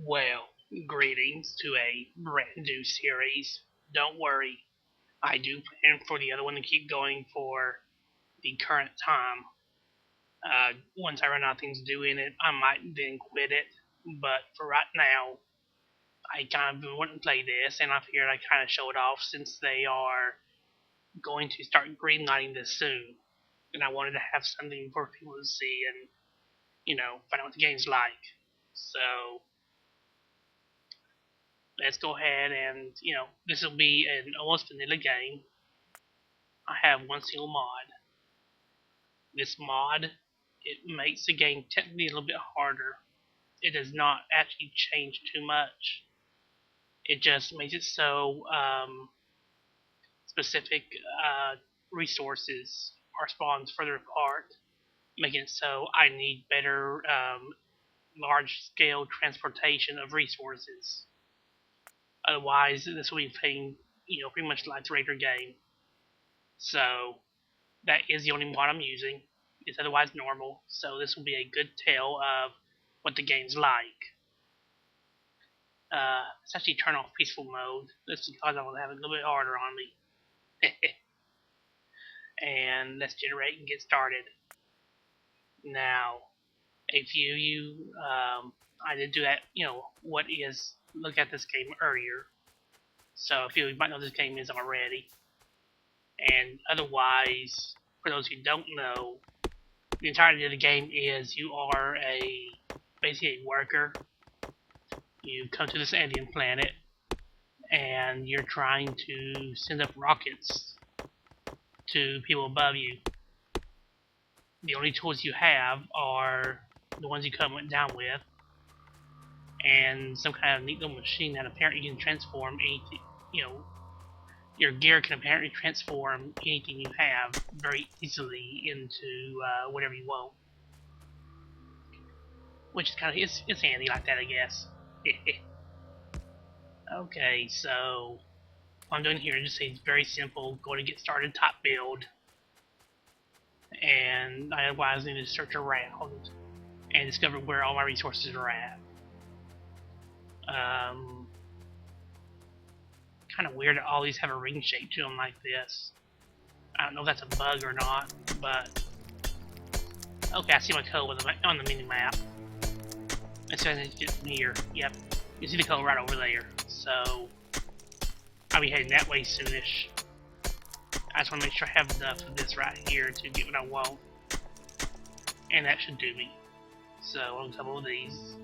Well, greetings to a brand new series. Don't worry, I do plan for the other one to keep going for the current time. Once I run out of things to do in it, I might then quit it. But for right now, I kind of been wanting to play this, and I figured I'd kind of show it off since they are going to start greenlighting this soon. And I wanted to have something for people to see and, find out what the game's like. So, let's go ahead and, this will be an almost vanilla game. I have one single mod. This mod, it makes the game technically a little bit harder. It does not actually change too much. It just makes it so specific resources are spawned further apart, making it so I need better large-scale transportation of resources. Otherwise, this will be playing, pretty much like the regular game. So that is the only mod I'm using. It's otherwise normal, so this will be a good tell of what the game's like. Let's actually turn off peaceful mode. That's because I want to have it a little bit harder on me. And let's generate and get started. Now, a few of you, I did do that, look at this game earlier. So a few of you might know this game is already. And otherwise, for those who don't know, the entirety of the game is you are basically a worker. You come to this alien planet, and you're trying to send up rockets to people above you. The only tools you have are the ones you went down with, and some kind of neat little machine that apparently can transform anything. Your gear can apparently transform anything you have very easily into whatever you want, which is kind of it's handy like that, I guess. Okay, so what I'm doing here is just say it's very simple. Go to get started, top build, and I otherwise need to search around and discover where all my resources are at. Kind of weird that all these have a ring shape to them like this. I don't know if that's a bug or not, but okay, I see my code on the mini map. It says it's just near. Yep, you see the code right over there. So I'll be heading that way soonish. I just want to make sure I have enough of this right here to get what I want, and that should do me. So on a couple of these.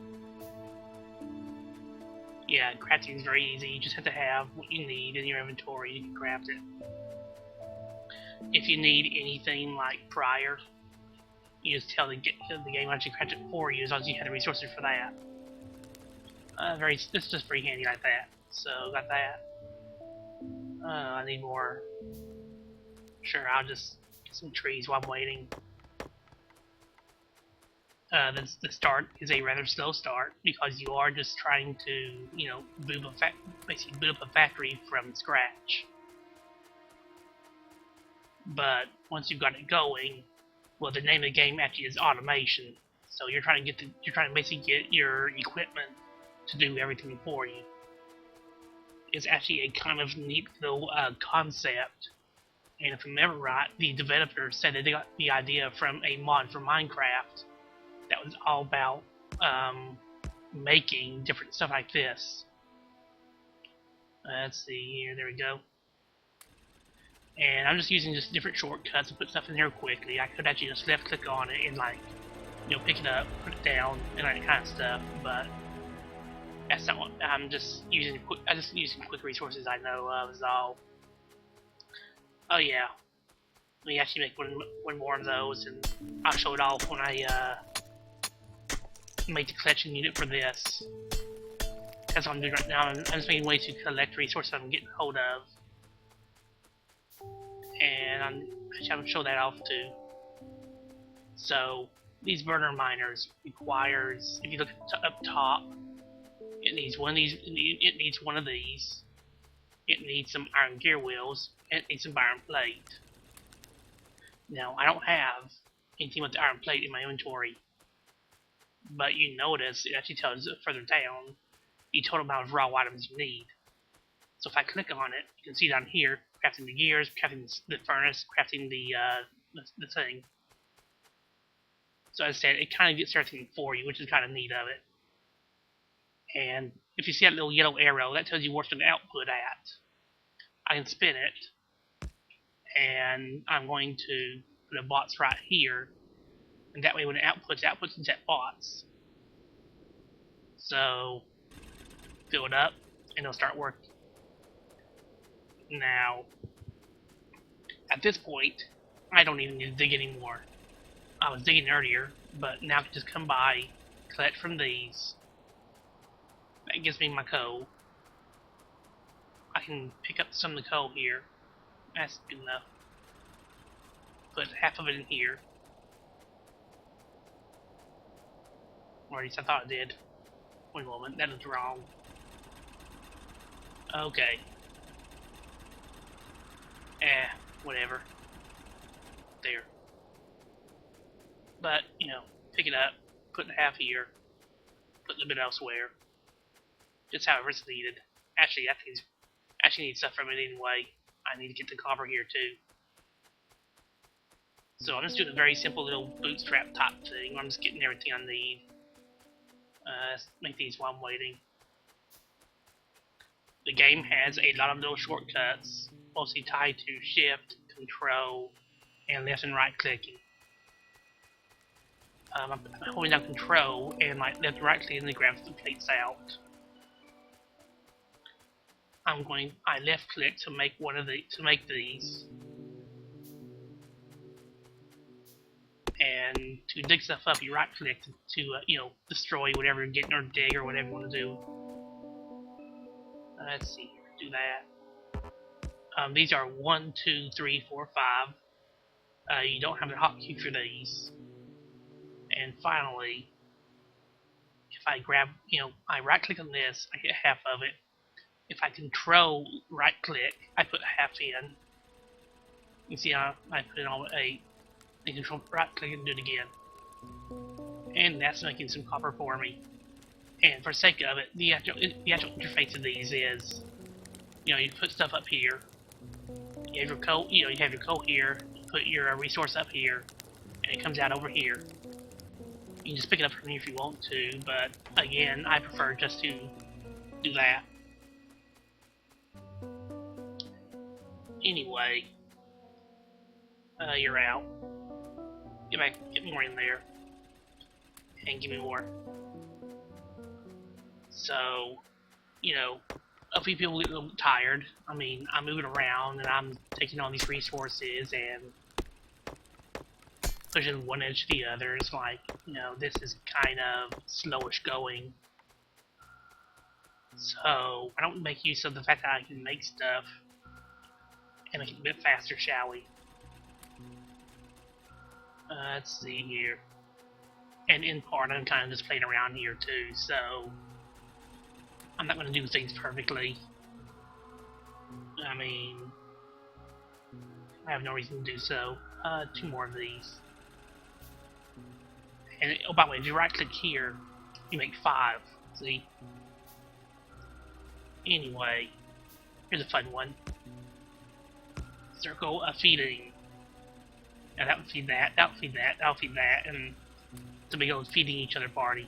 Yeah, crafting is very easy. You just have to have what you need in your inventory. You can craft it. If you need anything like prior, you just tell the game actually craft it for you as long as you have the resources for that. This is just pretty handy like that. So got that. I need more. Sure, I'll just get some trees while I'm waiting. The start is a rather slow start because you are just trying to, basically build up a factory from scratch. But once you've got it going, well, the name of the game actually is automation. So you're trying to basically get your equipment to do everything for you. It's actually a kind of neat little concept. And if I remember right, the developer said that they got the idea from a mod for Minecraft that was all about making different stuff like this. Let's see here, there we go. And I'm just using just different shortcuts to put stuff in there quickly. I could actually just left click on it and pick it up, put it down, and that kind of stuff, but that's not what I'm just using quick resources I know of is all. Oh yeah. Let me actually make one more of those, and I'll show it off when I make the collection unit for this. That's what I'm doing right now. I'm just making ways to collect resources I'm getting hold of. And I'm going to show that off too. So, these burner miners requires, if you look up top, it needs one of these, it needs one of these. It needs some iron gear wheels, and it needs some iron plate. Now, I don't have anything with the iron plate in my inventory, but you notice it actually tells it further down the total amount of raw items you need. So if I click on it, you can see down here, crafting the gears, crafting the furnace, crafting the thing. So as I said, it kind of gets everything for you, which is kind of neat of it. And if you see that little yellow arrow, that tells you what's an output at. I can spin it, and I'm going to put a box right here, and that way when it outputs into that box. So fill it up, and it'll start working. Now, at this point, I don't even need to dig anymore. I was digging earlier, but now I can just come by, collect from these. That gives me my coal. I can pick up some of the coal here. That's good enough. Put half of it in here. Or at least I thought it did. Wait a moment, that is wrong. Okay. Whatever. There. But, pick it up, put half here, put a little bit elsewhere. Just however it's needed. Actually, I need stuff from it anyway. I need to get the copper here too. So I'm just doing a very simple little bootstrap top thing. I'm just getting everything I need. Let's make these while I'm waiting. The game has a lot of little shortcuts, mostly tied to shift, control, and left and right clicking. I'm holding down control and my left and right clicking to grab the plates out. I left click to make these. And to dig stuff up, you right click to destroy whatever you're getting or dig or whatever you want to do. Let's see, do that. These are 1, 2, 3, 4, 5. You don't have a hotkey for these. And finally, if I grab, I right click on this, I get half of it. If I control right click, I put half in. You see how I put in all 8. I control right click and do it again. And that's making some copper for me. And for the sake of it, the actual interface of these is, you put stuff up here. You have your coal, you have your coal here. You put your resource up here, and it comes out over here. You can just pick it up from here if you want to, but again, I prefer just to do that. Anyway, you're out. Get more in there, and give me more. So, a few people get a little tired. I mean, I'm moving around and I'm taking all these resources and pushing one edge to the other. It's like, this is kind of slowish going. So, I don't make use of the fact that I can make stuff and make it a bit faster, shall we? Let's see here. And in part, I'm kind of just playing around here too, so I'm not going to do things perfectly. I mean, I have no reason to do so. 2 more of these. And, oh, by the way, if you right click here, you make 5. See? Anyway, here's a fun one. Circle of feeding. Now that would feed that, that would feed that, that would feed that, and so we go feeding each other party.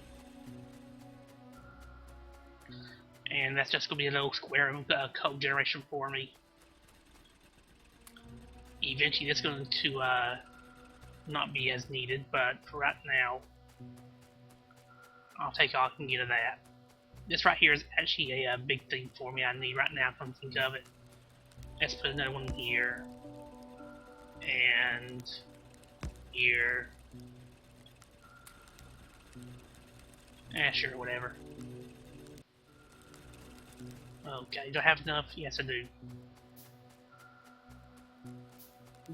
And that's just going to be a little square of code generation for me. Eventually that's going to not be as needed, but for right now, I'll take all I can get of that. This right here is actually a big thing for me I need right now, come to think of it. Let's put another one here. And here. Sure, whatever. Okay, do I have enough? Yes, I do.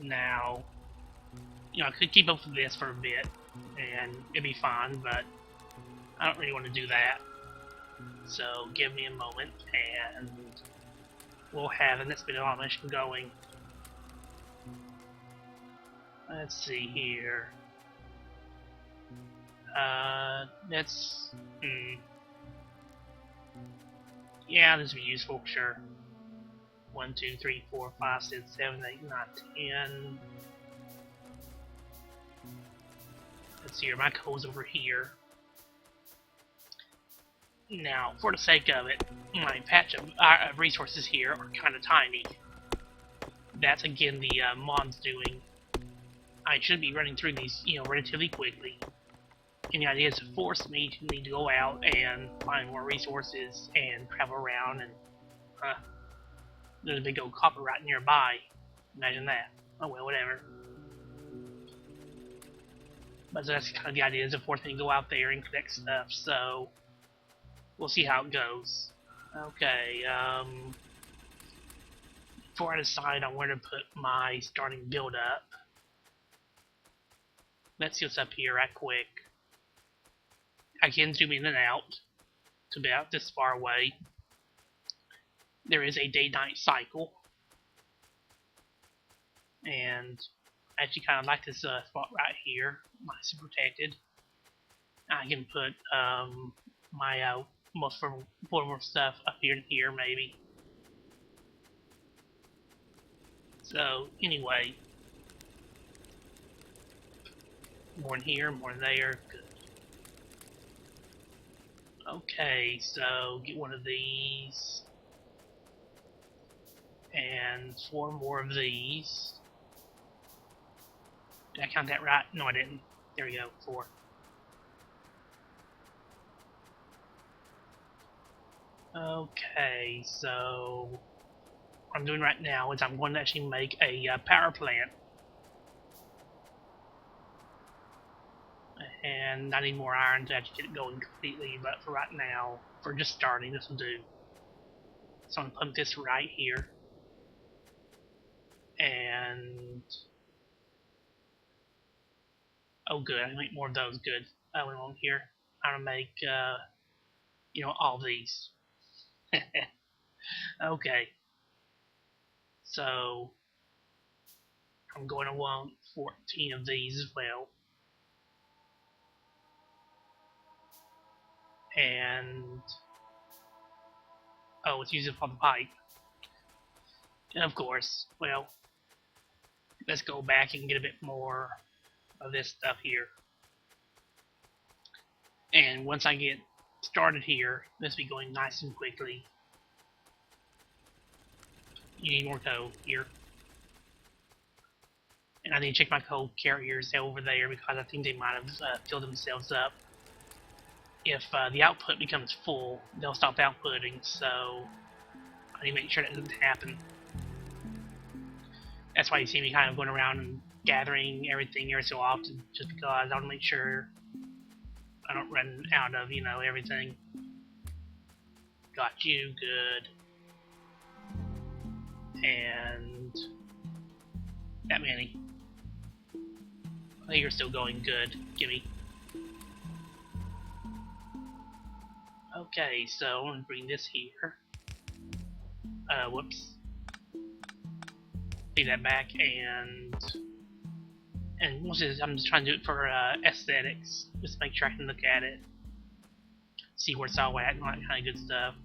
Now, I could keep up with this for a bit, and it'd be fine, but I don't really want to do that. So, give me a moment, and we'll have the next bit of automation going. Let's see here. Yeah, this would be useful, sure. 1, 2, 3, 4, 5, 6, 7, 8, 9, 10. Let's see here, my coal's over here. Now, for the sake of it, my patch of resources here are kind of tiny. That's again the mod's doing. I should be running through these, relatively quickly. And the idea is to force me to need to go out and find more resources and travel around, and there's a big old copper right nearby. Imagine that. Oh well, whatever. But that's kind of the idea, is to force me to go out there and collect stuff, so we'll see how it goes. Okay, before I decide on where to put my starting build up, let's see what's up here right quick. I can zoom in and out to about this far away. There is a day-night cycle, and I actually kind of like this spot right here, nice and protected. I can put my most portable stuff up here and here, maybe. So anyway, more in here, more in there. Good. Okay, so get one of these, and 4 more of these. Did I count that right? No, I didn't. There we go, 4. Okay, so what I'm doing right now is I'm going to actually make a power plant. And I need more iron to actually get it going completely, but for right now, for just starting, this will do. So I'm going to put this right here. And oh good, I can make more of those, good. I went on here. I'm going to make, all of these. Okay. So I'm going to want 14 of these as well. And oh, it's using for the pipe. And of course, well, let's go back and get a bit more of this stuff here. And once I get started here, this will be going nice and quickly. You need more coal here. And I need to check my coal carriers over there, because I think they might have filled themselves up. If the output becomes full, they'll stop outputting, so I need to make sure that doesn't happen. That's why you see me kind of going around and gathering everything every so often, just because I want to make sure I don't run out of, everything. Got you, good. And that many. I think you're still going good. Gimme. Okay, so I'm gonna bring this here. Whoops. Leave that back, and I'm just trying to do it for aesthetics, just to make sure I can look at it, see where it's all at, and all that kind of good stuff.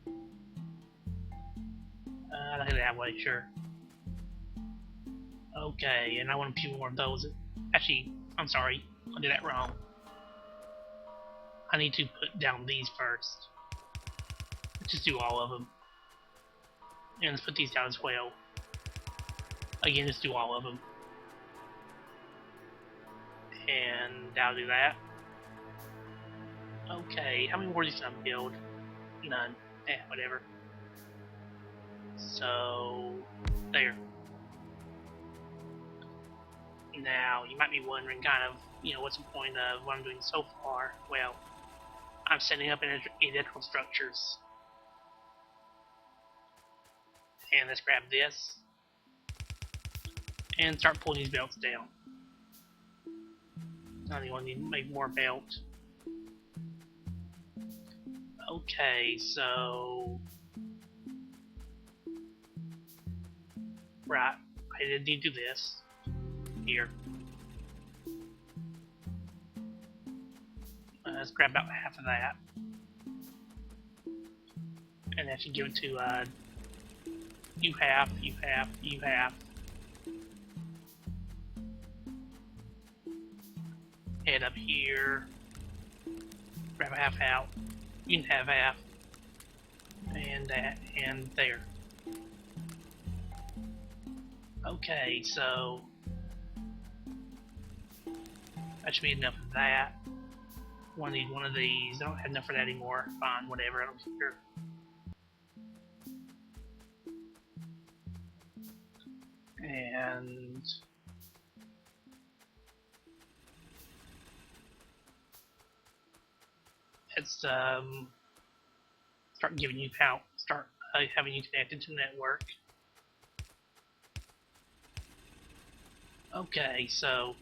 Look at it that way, sure. Okay, and I want a few more of those. Actually, I'm sorry, I did that wrong. I need to put down these first. Let's just do all of them. And let's put these down as well. Again, just do all of them. And that'll do that. Okay, how many more did I build? None. Whatever. So, there. Now, you might be wondering kind of, what's the point of what I'm doing so far? Well, I'm setting up electrical structures. And let's grab this. And start pulling these belts down. I think we'll need to make more belt. Okay, so... Right, I did need to do this. Here. Let's grab about half of that. And that should give it to you half, you half, you half. Head up here. Grab a half out. You can have half. And that, and there. Okay, so that should be enough of that. Need one of these. I don't have enough for that anymore. Fine, whatever, I don't care. And let's start giving you power. Start having you connected to the network. Okay, so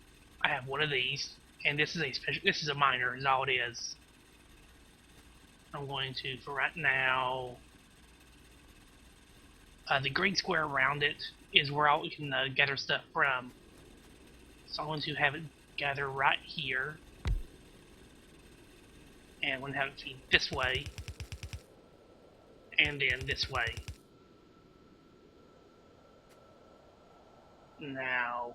I have one of these, and this is a special. This is a miner, is all it is. I'm going to, for right now, the green square around it is where we can gather stuff from. So I'm going to have it gather right here, and I'm going to have it feed this way, and then this way. Now,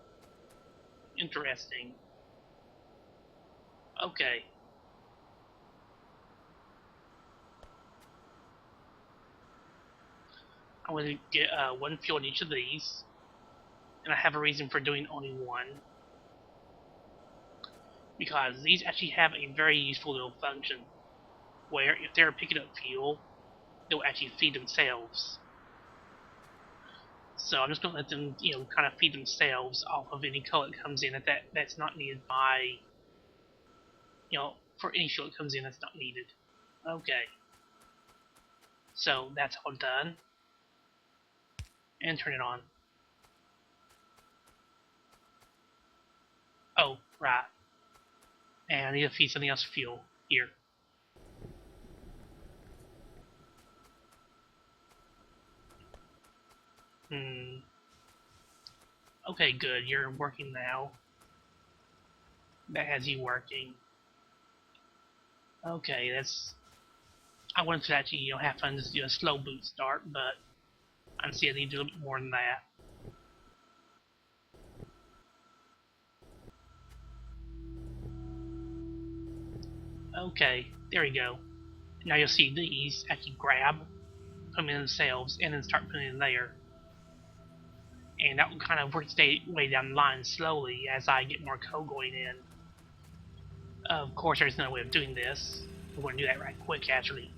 interesting. Okay. I'm going to get one fuel in each of these, and I have a reason for doing only one, because these actually have a very useful little function, where if they're picking up fuel, they'll actually feed themselves. So I'm just going to let them, kind of feed themselves off of any coal that comes in that's not needed by, for any fuel that comes in that's not needed. Okay. So that's all done. And turn it on. Oh, right. And I need to feed something else fuel. Here. Okay, good. You're working now. That has you working. Okay, that's... I wanted to actually, have fun, just do a slow boot start, but I see I need to do a little bit more than that. Okay, there we go. Now you'll see these actually grab, put them in themselves, and then start putting it in there. And that will kind of work its way down the line slowly as I get more code going in. Of course, there's another way of doing this. I'm going to do that right quick, actually.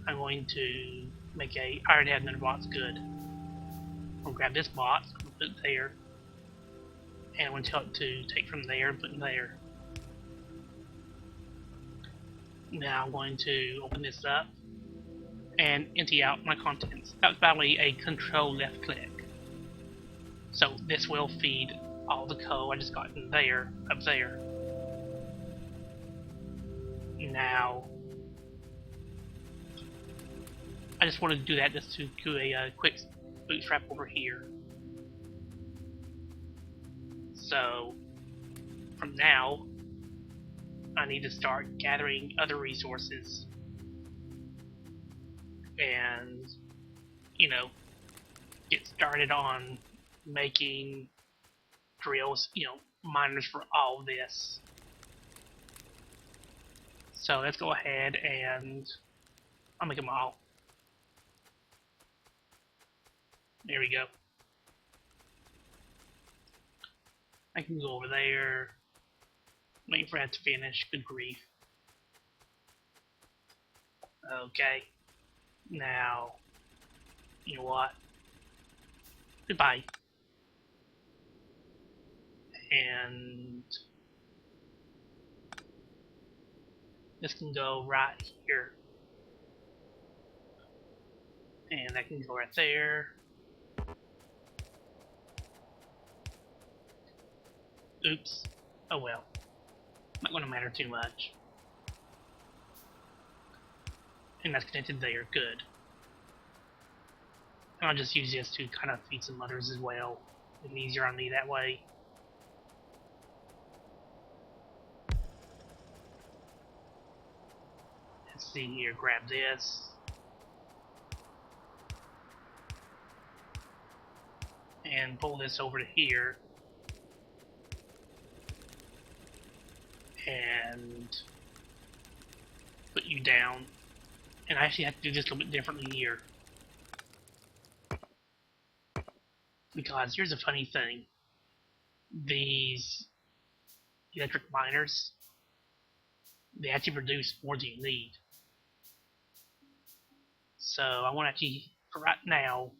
I'm going to make I already have another box, good. I'm going to grab this box, I'm going to put it there, and I'm going to tell it to take from there and put it there. Now I'm going to open this up and empty out my contents. That was probably a control left click. So this will feed all the coal I just got in there, up there. Now, I just wanted to do that just to do a quick bootstrap over here. So, from now, I need to start gathering other resources and, get started on making drills, miners for all of this. So let's go ahead and I'll make them all. There we go. I can go over there, wait for that to finish. Good grief. Okay. Now, you know what? Goodbye. And this can go right here. And that can go right there. Oops. Oh well. Not going to matter too much. And that's connected there. Good. And I'll just use this to kind of feed some others as well. It's easier on me that way. Let's see here. Grab this. and pull this over to here, and put you down. And I actually have to do this a little bit differently here. Because here's a funny thing. These electric miners, they actually produce more than you need. So I want to actually, for right now,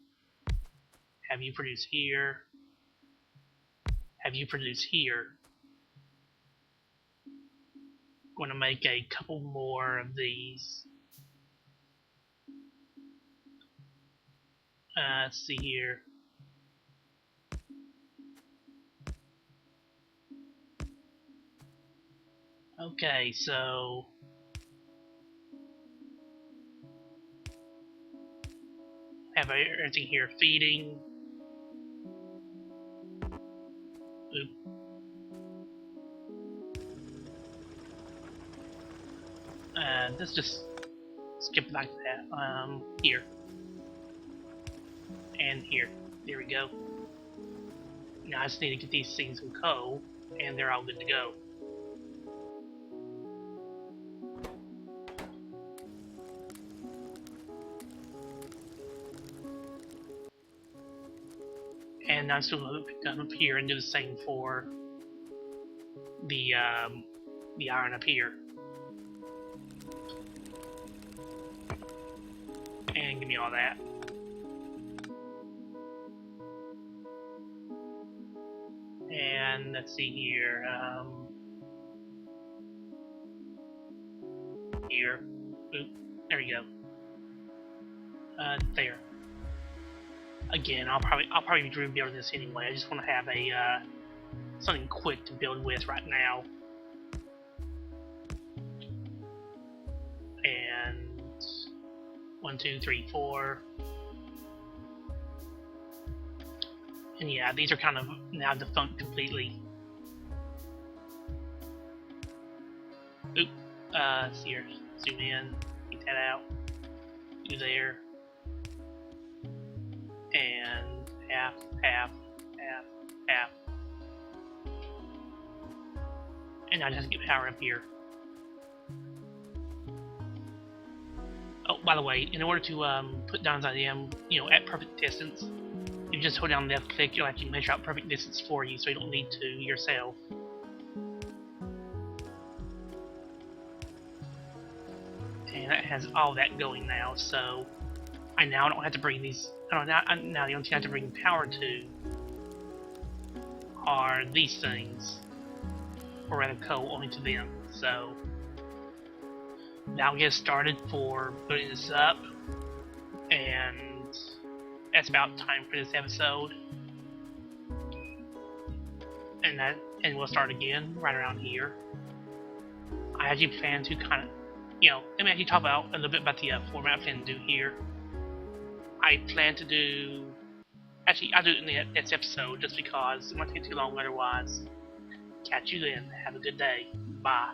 have you produce here, have you produce here. I'm going to make a couple more of these. Let's see here. Okay, so have everything here feeding. Oop. Let's just skip back to that. Here. And here. There we go. Now I just need to get these things some coal, and they're all good to go. And I'm still going to come up here and do the same for the iron up here. And give me all that. And let's see here. Here. Oop. There we go. There. Again, I'll probably be rebuilding this anyway. I just want to have a something quick to build with right now. And 1, 2, 3, 4. And yeah, these are kind of now defunct completely. Oop. Let's see here. Zoom in. Get that out. Do there. And half. And I just get power up here. Oh, by the way, in order to put down as I am, at perfect distance, you just hold down left click, you'll actually measure out perfect distance for you, so you don't need to yourself. And that has all that going now, so I now don't have to bring these. Now the only thing I have to bring power to are these things, or rather coal only to them. So now I'll get started for putting this up, and that's about time for this episode. And we'll start again right around here. I actually plan to kind of, let me actually talk about a little bit about the format I plan to do here. I plan to do, actually I'll do it in the next episode just because it won't take too long otherwise. Catch you then. Have a good day. Bye.